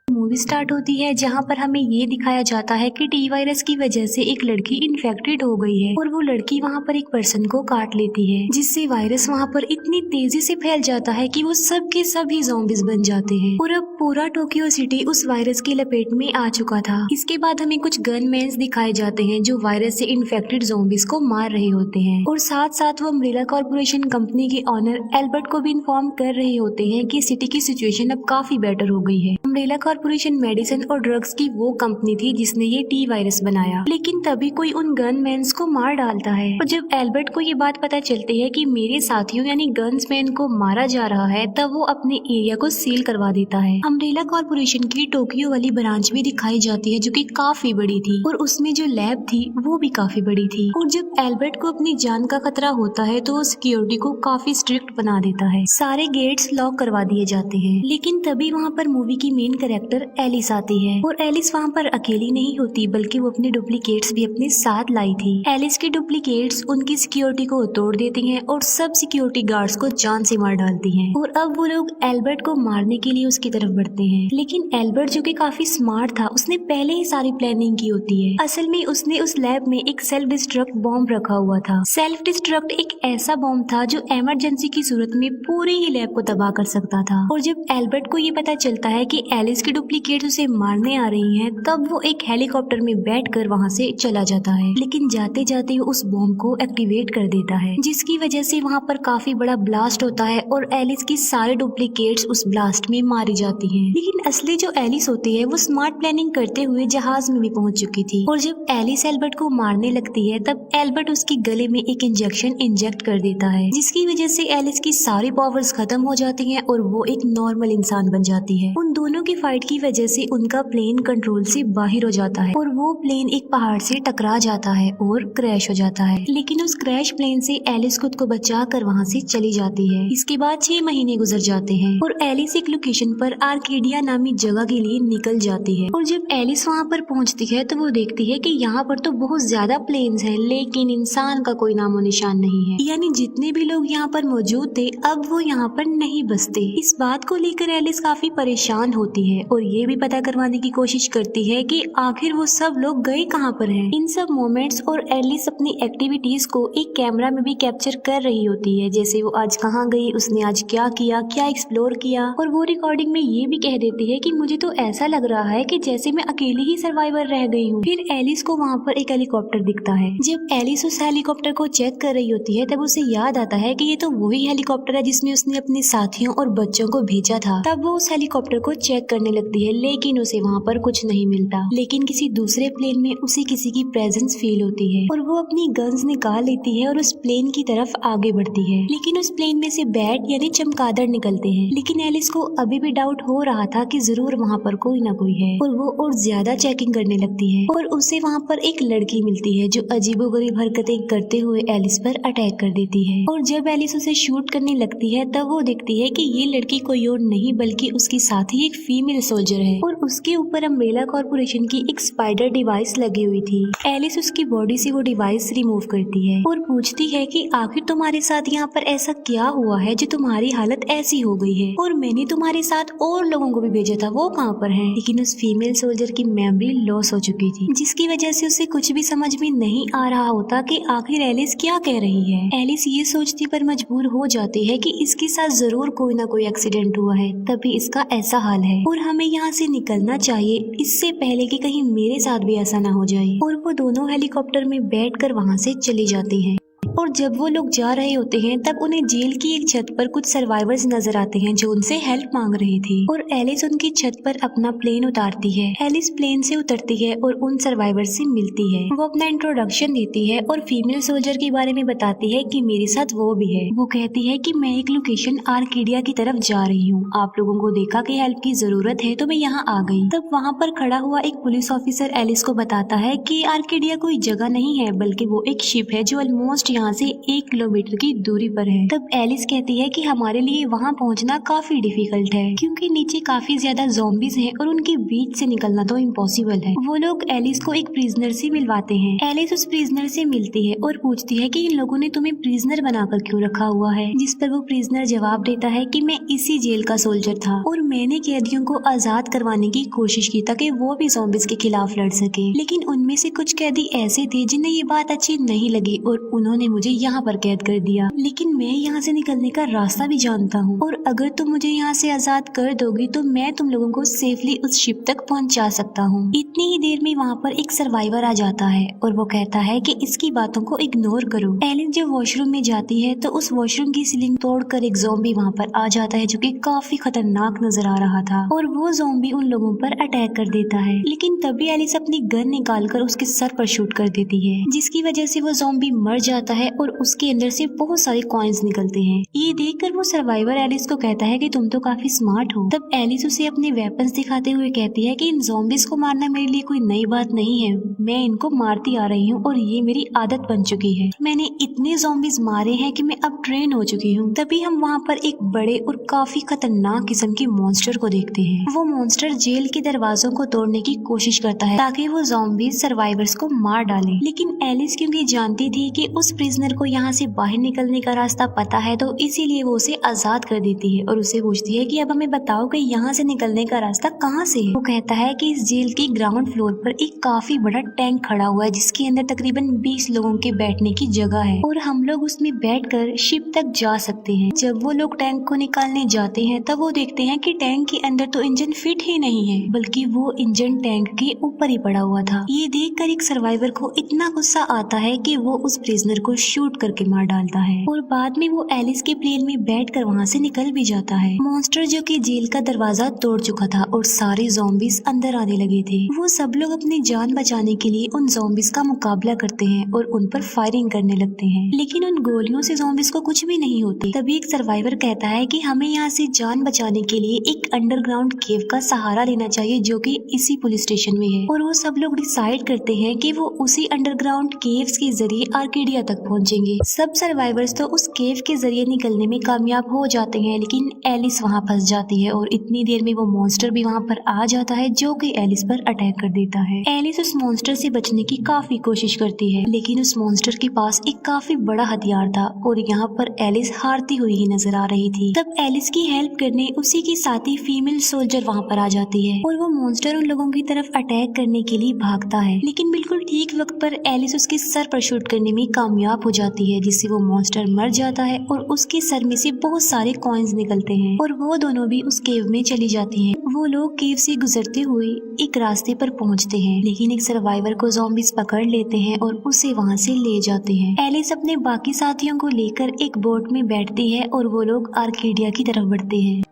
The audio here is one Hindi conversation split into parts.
मूवी स्टार्ट होती है जहाँ पर हमें ये दिखाया जाता है कि टी वायरस की वजह से एक लड़की इन्फेक्टेड हो गई है और वो लड़की वहाँ पर एक पर्सन को काट लेती है, जिससे वायरस वहाँ पर इतनी तेजी से फैल जाता है कि वो सब के सब ही ज़ॉम्बीज बन जाते हैं और अब पूरा टोक्यो सिटी उस वायरस की लपेट में आ चुका था। इसके बाद हमें कुछ गनमैन्स दिखाए जाते हैं जो वायरस से इन्फेक्टेड ज़ॉम्बीज को मार रहे होते हैं और साथ साथ वो अम्ब्रेला कॉर्पोरेशन कंपनी के ऑनर एल्बर्ट को भी इन्फॉर्म कर रहे होते हैं कि सिटी की सिचुएशन अब काफी बेटर हो गई है। अम्ब्रेला कॉर्पोरेशन मेडिसिन और ड्रग्स की वो कंपनी थी जिसने ये टी वायरस बनाया, लेकिन तभी कोई उन गनमैन्स को मार डालता है और जब एल्बर्ट को ये बात पता चलती है कि मेरे साथियों यानी गन्समैन को मारा जा रहा है, तब वो अपने एरिया को सील करवा देता है। अम्ब्रेला कॉर्पोरेशन की टोक्यो वाली ब्रांच भी दिखाई जाती है जो कि काफी बड़ी थी और उसमें जो लैब थी वो भी काफी बड़ी थी और जब एल्बर्ट को अपनी जान का खतरा होता है तो वो सिक्योरिटी को काफी स्ट्रिक्ट बना देता है, सारे गेट्स लॉक करवा दिए जाते हैं। लेकिन तभी वहाँ पर मूवी की मेन कैरेक्टर एलिस आती है और एलिस वहाँ पर अकेली नहीं होती बल्कि वो अपने डुप्लीकेट्स भी अपने साथ लाई थी। एलिस के डुप्लीकेट्स उनकी सिक्योरिटी को तोड़ देती हैं और सब सिक्योरिटी गार्ड्स को जान से मार डालती हैं और अब वो लोग एल्बर्ट को मारने के लिए उसकी तरफ बढ़ते हैं। लेकिन एल्बर्ट जो कि काफी स्मार्ट था, उसने पहले ही सारी प्लानिंग की होती है। असल में उसने उस लैब में एक सेल्फ डिस्ट्रक्ट बॉम्ब रखा हुआ था। सेल्फ डिस्ट्रक्ट एक ऐसा बॉम्ब था जो इमरजेंसी की सूरत में पूरे ही लैब को तबाह कर सकता था और जब एल्बर्ट को ये पता चलता है कि एलिस की डुप्लीकेट उसे मारने आ रही हैं, तब वो एक हेलीकॉप्टर में बैठकर वहाँ से चला जाता है। लेकिन जाते जाते वो उस बॉम्ब को एक्टिवेट कर देता है, जिसकी वजह से वहाँ पर काफी बड़ा ब्लास्ट होता है और एलिस की सारे डुप्लीकेट्स उस ब्लास्ट में मारी जाती हैं। लेकिन असली जो एलिस होती है वो स्मार्ट प्लानिंग करते हुए जहाज में भी पहुंच चुकी थी और जब एलिस एल्बर्ट को मारने लगती है तब एल्बर्ट उसके गले में एक इंजेक्शन इंजेक्ट कर देता है, जिसकी वजह से एलिस की सारी पावर्स खत्म हो जाती हैं और वो एक नॉर्मल इंसान बन जाती है। उन दोनों की फाइट की वजह से उनका प्लेन कंट्रोल से बाहर हो जाता है और वो प्लेन एक पहाड़ से टकरा जाता है और क्रैश हो जाता है। लेकिन उस क्रैश प्लेन से एलिस खुद को बचा कर वहाँ से चली जाती है। इसके बाद 6 महीने गुजर जाते हैं और एलिस एक लोकेशन पर आर्केडिया नामी जगह के लिए निकल जाती है और जब एलिस वहाँ पर पहुँचती है तो वो देखती है कि यहाँ पर तो बहुत ज्यादा प्लेन्स हैं, लेकिन इंसान का कोई नामो निशान नहीं है, यानी जितने भी लोग यहाँ पर मौजूद थे अब वो यहाँ पर नहीं बसते। इस बात को लेकर एलिस काफी परेशान होती है और ये भी पता करवाने की कोशिश करती है कि आखिर वो सब लोग गए कहाँ पर हैं। इन सब मोमेंट्स और एलिस अपनी एक्टिविटीज को एक कैमरा में भी कैप्चर कर रही होती है, जैसे वो आज कहाँ गई, उसने आज क्या किया, क्या एक्सप्लोर किया, और वो रिकॉर्डिंग में ये भी कह देती है कि मुझे तो ऐसा लग रहा है कि जैसे मैं अकेली ही सर्वाइवर रह गई हूँ। फिर एलिस को वहाँ पर एक हेलीकॉप्टर दिखता है। जब एलिस उस हेलीकॉप्टर को चेक कर रही होती है तब उसे याद आता है कि ये तो वही हेलीकॉप्टर है जिसमें उसने अपने साथियों और बच्चों को भेजा था। तब वो उस हेलीकॉप्टर को चेक करने लगती है, लेकिन उसे वहाँ पर कुछ नहीं मिलता। लेकिन किसी दूसरे प्लेन में उसे किसी की प्रेजेंस फील होती है और वो अपनी गन्स निकाल लेती है और उस प्लेन की तरफ आगे बढ़ती है। लेकिन उस प्लेन में से बैट यानी चमगादड़ निकलते हैं। लेकिन एलिस को अभी भी डाउट हो रहा था कि जरूर वहाँ पर कोई ना कोई है और वो और ज्यादा चेकिंग करने लगती है और उसे वहाँ पर एक लड़की मिलती है जो अजीबोगरीब हरकतें करते हुए एलिस पर अटैक कर देती है और जब एलिस उसे शूट करने लगती है तब वो देखती है कि ये लड़की कोई और नहीं बल्कि उसकी साथी एक फीमेल सोल्जर है और उसके ऊपर अम्ब्रेला कॉर्पोरेशन की एक स्पाइडर डिवाइस लगी हुई थी। एलिस उसकी बॉडी से वो डिवाइस रिमूव करती है और पूछती है कि आखिर तुम्हारे साथ यहाँ पर ऐसा क्या हुआ है जो तुम्हारी हालत ऐसी हो गई है, और मैंने तुम्हारे साथ और लोगों को भी भेजा था, वो कहाँ पर हैं? लेकिन उस फीमेल सोल्जर की मेमोरी लॉस हो चुकी थी, जिसकी वजह से उसे कुछ भी समझ में नहीं आ रहा होता कि आखिर एलिस क्या कह रही है। एलिस ये सोचती पर मजबूर हो जाती है कि इसके साथ जरूर कोई ना कोई एक्सीडेंट हुआ है तभी इसका ऐसा हाल है और हमें यहाँ से निकलना चाहिए इससे पहले कि कहीं मेरे साथ भी ऐसा ना हो जाए। और वो दोनों हेलीकॉप्टर में बैठकर वहाँ से चली जाती हैं। और जब वो लोग जा रहे होते हैं तब उन्हें जेल की एक छत पर कुछ सर्वाइवर्स नजर आते हैं जो उनसे हेल्प मांग रहे थे और एलिस उनकी छत पर अपना प्लेन उतारती है। एलिस प्लेन से उतरती है और उन सर्वाइवर्स से मिलती है। वो अपना इंट्रोडक्शन देती है और फीमेल सोल्जर के बारे में बताती है कि मेरे साथ वो भी है। वो कहती है कि मैं एक लोकेशन आर्केडिया की तरफ जा रही हूँ, आप लोगों को देखा कि हेल्प की जरूरत है तो मैं यहाँ आ गई। तब वहाँ पर खड़ा हुआ एक पुलिस ऑफिसर एलिस को बताता है कि आर्केडिया कोई जगह नहीं है बल्कि वो एक शिप है जो ऑलमोस्ट यहाँ यहाँ से 1 किलोमीटर की दूरी पर है। तब एलिस कहती है कि हमारे लिए वहाँ पहुँचना काफी डिफिकल्ट है क्योंकि नीचे काफी ज्यादा ज़ॉम्बीज हैं और उनके बीच से निकलना तो इम्पॉसिबल है। वो लोग एलिस को एक प्रिजनर से मिलवाते हैं। एलिस उस प्रिजनर से मिलती है और पूछती है कि इन लोगों ने तुम्हें प्रिजनर बनाकर क्यों रखा हुआ है, जिस पर वो प्रिजनर जवाब देता है कि मैं इसी जेल का सोल्जर था और मैंने कैदियों को आजाद करवाने की कोशिश की ताकि वो भी ज़ॉम्बीज के खिलाफ लड़ सके, लेकिन उनमें से कुछ कैदी ऐसे थे जिन्हें ये बात अच्छी नहीं लगी और उन्होंने मुझे यहाँ पर कैद कर दिया। लेकिन मैं यहाँ से निकलने का रास्ता भी जानता हूँ और अगर तुम मुझे यहाँ से आजाद कर दोगी तो मैं तुम लोगों को सेफली उस शिप तक पहुँचा सकता हूँ। इतनी ही देर में वहाँ पर एक सर्वाइवर आ जाता है और वो कहता है कि इसकी बातों को इग्नोर करो। एलिस जब वॉशरूम में जाती है तो उस वॉशरूम की सीलिंग तोड़कर एक ज़ॉम्बी वहाँ पर आ जाता है जो कि काफी खतरनाक नजर आ रहा था और वो ज़ॉम्बी उन लोगों पर अटैक कर देता है। लेकिन तभी एलिस अपनी गन निकालकर उसके सर पर शूट कर देती है जिसकी वजह से वो ज़ॉम्बी मर जाता है और उसके अंदर से बहुत सारे कॉइन्स निकलते हैं। ये देखकर वो सर्वाइवर एलिस को कहता है कि तुम तो काफी स्मार्ट हो। तब एलिस उसे अपने वेपन्स दिखाते हुए कहती है कि इन ज़ॉम्बीज को मारना मेरे लिए कोई नई बात नहीं है, मैं इनको मारती आ रही हूँ और ये मेरी आदत बन चुकी है। मैंने इतने ज़ॉम्बीज मारे हैं कि मैं अब ट्रेन हो चुकी हूँ। तभी हम वहाँ पर एक बड़े और काफी खतरनाक किस्म के मॉन्स्टर को देखते हैं। वो मॉन्स्टर जेल के दरवाजों को तोड़ने की कोशिश करता है ताकि वो ज़ॉम्बीज सर्वाइवर्स को मार डाले। लेकिन एलिस क्योंकि जानती थी कि उस प्रिजनर को यहाँ से बाहर निकलने का रास्ता पता है तो इसीलिए वो उसे आजाद कर देती है और उसे पूछती है कि अब हमें बताओ कि यहाँ से निकलने का रास्ता कहाँ से है। वो कहता है कि इस जेल की ग्राउंड फ्लोर पर एक काफी बड़ा टैंक खड़ा हुआ है जिसके अंदर तकरीबन 20 लोगों के बैठने की जगह है और हम लोग उसमें बैठकर शिप तक जा सकते हैं। जब वो लोग टैंक को निकालने जाते हैं तब वो देखते हैं कि टैंक के अंदर तो इंजन फिट ही नहीं है बल्कि वो इंजन टैंक के ऊपर ही पड़ा हुआ था। ये देखकर एक सर्वाइवर को इतना गुस्सा आता है कि वो उस प्रिजनर को शूट करके मार डालता है और बाद में वो एलिस के प्लेन में बैठकर वहाँ से निकल भी जाता है। मॉन्स्टर जो कि जेल का दरवाजा तोड़ चुका था और सारे ज़ॉम्बीज अंदर आने लगे थे। वो सब लोग अपनी जान बचाने के लिए उन ज़ॉम्बीज का मुकाबला करते हैं और उन पर फायरिंग करने लगते हैं, लेकिन उन गोलियों से ज़ॉम्बीज को कुछ भी नहीं होती। तभी एक सर्वाइवर कहता है कि हमें यहाँ से जान बचाने के लिए एक अंडरग्राउंड केव का सहारा लेना चाहिए जो कि इसी पुलिस स्टेशन में है और वो सब लोग डिसाइड करते हैं कि वो उसी अंडरग्राउंड केव्स के जरिए आर्केडिया तक पहुंचेंगे। सब सर्वाइवर्स तो उस केव के जरिए निकलने में कामयाब हो जाते हैं लेकिन एलिस वहाँ फंस जाती है और इतनी देर में वो मॉन्स्टर भी वहाँ पर आ जाता है जो कि एलिस पर अटैक कर देता है। एलिस उस मॉन्स्टर से बचने की काफी कोशिश करती है लेकिन उस मॉन्स्टर के पास एक काफी बड़ा हथियार था और यहाँ पर एलिस हारती हुई ही नजर आ रही थी। तब एलिस की हेल्प करने उसी की साथी फीमेल सोल्जर वहाँ पर आ जाती है और वो मॉन्स्टर उन लोगों की तरफ अटैक करने के लिए भागता है, लेकिन बिल्कुल ठीक वक्त पर एलिस उसके सर पर शूट करने में कामयाब हो जाती है जिससे वो मॉन्स्टर मर जाता है और उसके सर में से बहुत सारे कॉइन्स निकलते हैं और वो दोनों भी उस केव में चली जाती हैं। वो लोग केव से गुजरते हुए एक रास्ते पर पहुंचते हैं लेकिन एक सर्वाइवर को ज़ॉम्बीज पकड़ लेते हैं और उसे वहां से ले जाते हैं। एलिस अपने बाकी साथियों को लेकर एक बोट में बैठती है और वो लोग आर्केडिया की तरफ बढ़ते हैं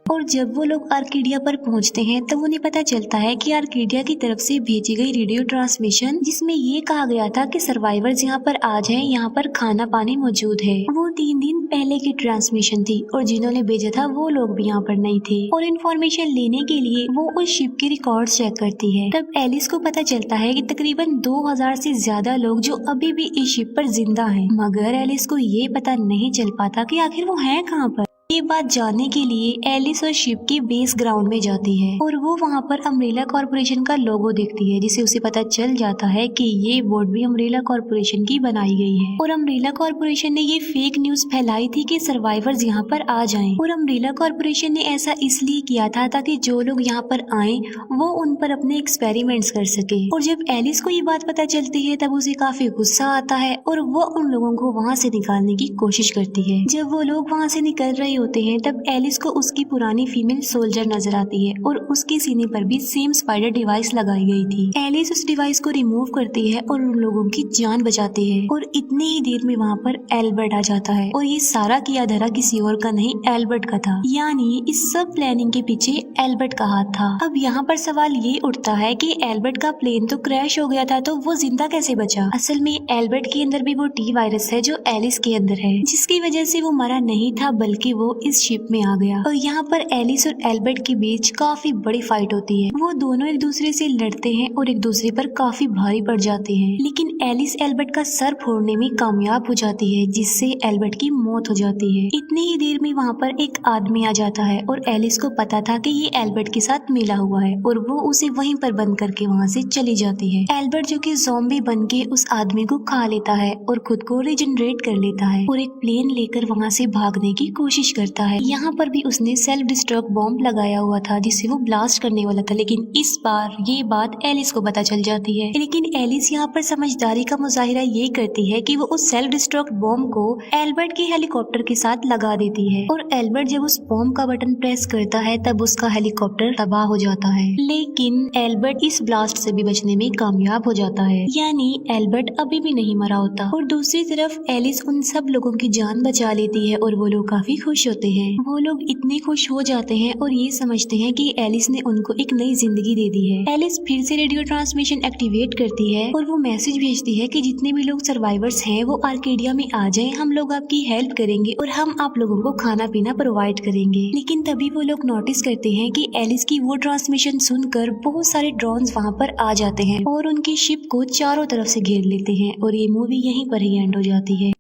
और जब वो लोग आर्केडिया पर पहुंचते हैं तब उन्हें पता चलता है कि आर्केडिया की तरफ से भेजी गई रेडियो ट्रांसमिशन जिसमें ये कहा गया था कि सर्वाइवर्स यहाँ पर आ जाएं, यहाँ पर खाना पानी मौजूद है, वो 3 दिन पहले की ट्रांसमिशन थी और जिन्होंने भेजा था वो लोग भी यहाँ पर नहीं थे और इन्फॉर्मेशन लेने के लिए वो उस शिप के रिकॉर्ड चेक करती है। तब एलिस को पता चलता है कि तकरीबन 2000 से ज्यादा लोग जो अभी भी इस शिप पर जिंदा हैं, मगर एलिस को ये पता नहीं चल पाता कि आखिर वो है कहाँ पर। ये बात जानने के लिए एलिस और शिप की बेस ग्राउंड में जाती है और वो वहाँ पर अम्ब्रेला कॉर्पोरेशन का लोगो देखती है जिससे उसे पता चल जाता है कि ये बोट भी अम्ब्रेला कॉर्पोरेशन की बनाई गई है और अम्ब्रेला कॉर्पोरेशन ने ये फेक न्यूज फैलाई थी कि सर्वाइवर्स यहाँ पर आ जाएं और अम्ब्रेला कॉर्पोरेशन ने ऐसा इसलिए किया था ताकि जो लोग यहाँ पर आए वो उन पर अपने एक्सपेरिमेंट्स कर सके। और जब एलिस को ये बात पता चलती है तब उसे काफी गुस्सा आता है और वो उन लोगों को वहाँ से निकालने की कोशिश करती है। जब वो लोग वहाँ से निकल रहे होते हैं तब एलिस को उसकी पुरानी फीमेल सोल्जर नजर आती है और उसके सीने पर भी सेम स्पाइडर डिवाइस लगाई गई थी। एलिस उस डिवाइस को रिमूव करती है और उन लोगों की जान बचाती है और इतनी ही देर में वहाँ पर एल्बर्ट आ जाता है और ये सारा किया धरा किसी और का नहीं एल्बर्ट का था, यानी इस सब प्लानिंग के पीछे एल्बर्ट का हाथ था। अब यहाँ पर सवाल ये उठता है कि एल्बर्ट का प्लेन तो क्रैश हो गया था तो वो जिंदा कैसे बचा। असल में एल्बर्ट के अंदर भी वो टी वायरस है जो एलिस के अंदर है, जिसकी वजह से वो मरा नहीं था बल्कि वो इस शिप में आ गया और यहाँ पर एलिस और एल्बर्ट के बीच काफी बड़ी फाइट होती है। वो दोनों एक दूसरे से लड़ते हैं और एक दूसरे पर काफी भारी पड़ जाते हैं, लेकिन एलिस एल्बर्ट का सर फोड़ने में कामयाब हो जाती है, जिससे एल्बर्ट की मौत हो जाती है। इतनी ही देर में वहाँ पर एक आदमी आ जाता है और एलिस को पता था कि ये एल्बर्ट के साथ मिला हुआ है और वो उसे वहीं पर बंद करके वहाँ से चली जाती है। एल्बर्ट जो कि ज़ॉम्बी बन के उस आदमी को खा लेता है और खुद को रिजनरेट कर लेता है और एक प्लेन लेकर वहाँ से भागने की कोशिश करता है। यहाँ पर भी उसने सेल्फ डिस्ट्रक्ट बॉम्ब लगाया हुआ था जिससे वो ब्लास्ट करने वाला था, लेकिन इस बार ये बात एलिस को पता चल जाती है। लेकिन एलिस यहाँ पर समझदारी का मुजाहिरा ये करती है कि वो उस सेल्फ डिस्ट्रक्ट बॉम्ब को एल्बर्ट के हेलीकॉप्टर के साथ लगा देती है और एल्बर्ट जब उस बॉम्ब का बटन प्रेस करता है तब उसका हेलीकॉप्टर तबाह हो जाता है। लेकिन एल्बर्ट इस ब्लास्ट से भी बचने में कामयाब हो जाता है, यानी एल्बर्ट अभी भी नहीं मरा होता। और दूसरी तरफ एलिस उन सब लोगों की जान बचा लेती है और वो लोग काफी खुश होते हैं। वो लोग इतने खुश हो जाते हैं और ये समझते हैं कि एलिस ने उनको एक नई जिंदगी दे दी है। एलिस फिर से रेडियो ट्रांसमिशन एक्टिवेट करती है और वो मैसेज भेजती है कि जितने भी लोग सर्वाइवर्स हैं वो आर्केडिया में आ जाएं, हम लोग आपकी हेल्प करेंगे और हम आप लोगों को खाना पीना प्रोवाइड करेंगे। लेकिन तभी वो लोग नोटिस करते हैं कि एलिस की वो ट्रांसमिशन सुनकर बहुत सारे ड्रोन्स वहाँ पर आ जाते हैं और उनकी शिप को चारों तरफ से घेर लेते हैं और ये मूवी यहीं पर ही एंड हो जाती है।